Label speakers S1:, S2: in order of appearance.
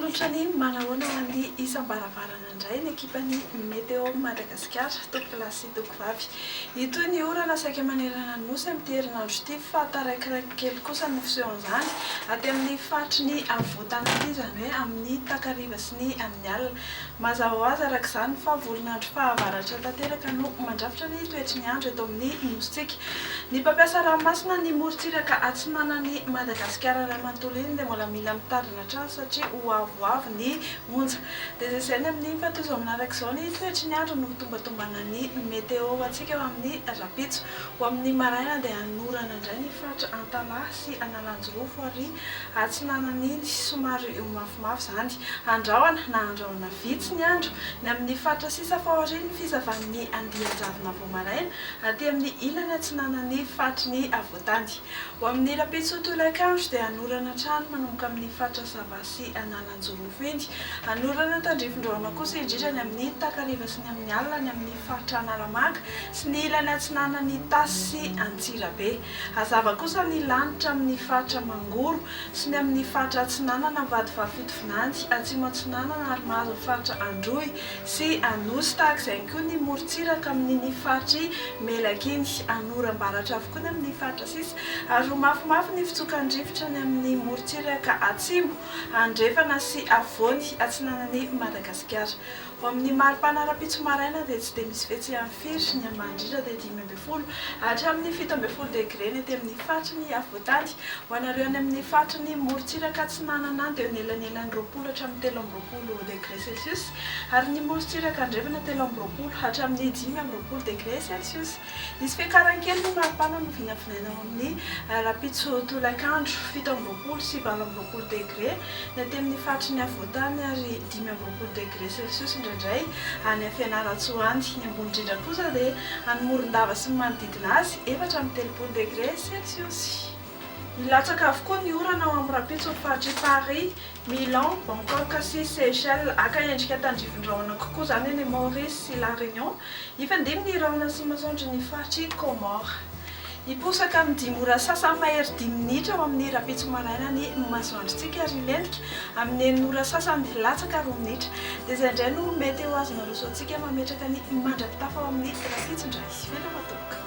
S1: Manolotra ny manahoana ny isam-baravarana indray ny ekipany Météo Madagasikara tokolasy tokovavy. Ito ny orana saika manerana ny nosy amin'ny herinandro ity fa taraikiraiky kely kosa no fisehon'izany aty amin'ny faritry ny avotana ity, izany hoe amin'ny takariva sy ny amin'ny alina. Mazava ho azy araka izany fa volinandro fahavaratra tanteraka no mandrafitra ny toetry ny andro eto amin'ny nositsika. Ny mpampiasa ranomasina ny morontsiraka atsinanan'ny Madagasikara iray manontolo iny dia mbola mila mitandrina hatrany satria ho avoavo ny onja. Dia izay amin'ny fatozo aminaraka izao ny toetry ny andro no tombatombanà ny météo antsika eo amin'ny rapitso. Ho amin'ny maraina dia hanorana indray ny faritra Antalahy sy Analanjorofo ary atsinanan'iny somary mafimafy izany. Andrahoana na andrahoana vitsy ny andro ny amin'ny faritra sisa faorian'ny fizavan'ny Andianjavona vao maraina aty amin'ny ilany atsinanan'ny faritry ny Avotany. Ho amin'ny rapitso tolakandro dia hanorana hatrany manomboka amin'ny faritra Sava sy Analanjorofo iny. Hanorana tandrifin-drahona kosa indrindra ny amin'ny takariva sy ny amin'ny alina ny amin'ny faritra Analamanga sy ny ilany atsinanan'ny Tasy sy Antsirabe. Hazava kosa ny lanitra amin'ny faritra Mangoro sy ny amin'ny faritra atsinanana Vadivavy-Fitovinany, atsimo atsinanana ary mahazo ny faritra Androy sy Anosy. Tahaka izay koa ny morontsiraka amin'ny faritry Melakiny. Hanoram-baratra avokoa ny amin'ny faritra sisa ary mafimafy ny fitsokan'ny rivotra ny amin'ny morontsiraka atsimo, andrefana sy avoany atsinanan'ny Madagasikara. Ho amin'ny maripana rapitso maraina dia tsy dia misy vetsy amin'ny firy, ny ambandrindra dia 5 hatramin'ny 17 degré ny aty amin'ny faritry ny Avotany. Ho anareo any amin'ny faritry ny morontsiraka atsinanana dia elanelan'ny 20 hatramin'ny 23 degré Celsius ary ny morontsiraka andrefana 13 hatramin'ny 15 degré Celsius. Nisy fiakarankely ny maripana no vinavinaina ao amin'ny rapitso tolakandro 17 sy 18 degré ny aty amin'ny faritry ny Avotany ary 15 degré Celsius indraindray any amin'ny Fianaratsoany. Ny ambony indrindra kosa dia any Morondava sy ny manodidina azy 4 degré Celsius. Milatsaka avokoa ny orana ao amin'ny rapitso faritry Paris, Milan, Bangkok sy Seychelles, aka endrika tandrifin-drahona kokoa izany ny Maurice sy La Réunion. Hifandimby ny rahona sy masoandro ny faritry Comore. Hiposaka amin'ny 10 ora sasany mahery 10 minitra ao amin'ny rapitso maraina ny masoandrontsika ary lentika amin'ny 9 ora sasany latsaka 2 minitra. Dia izay indray no météo azonareo antsika mametraka ny mandrapitafa ao amin'ny rapitso indray. Vela matoka.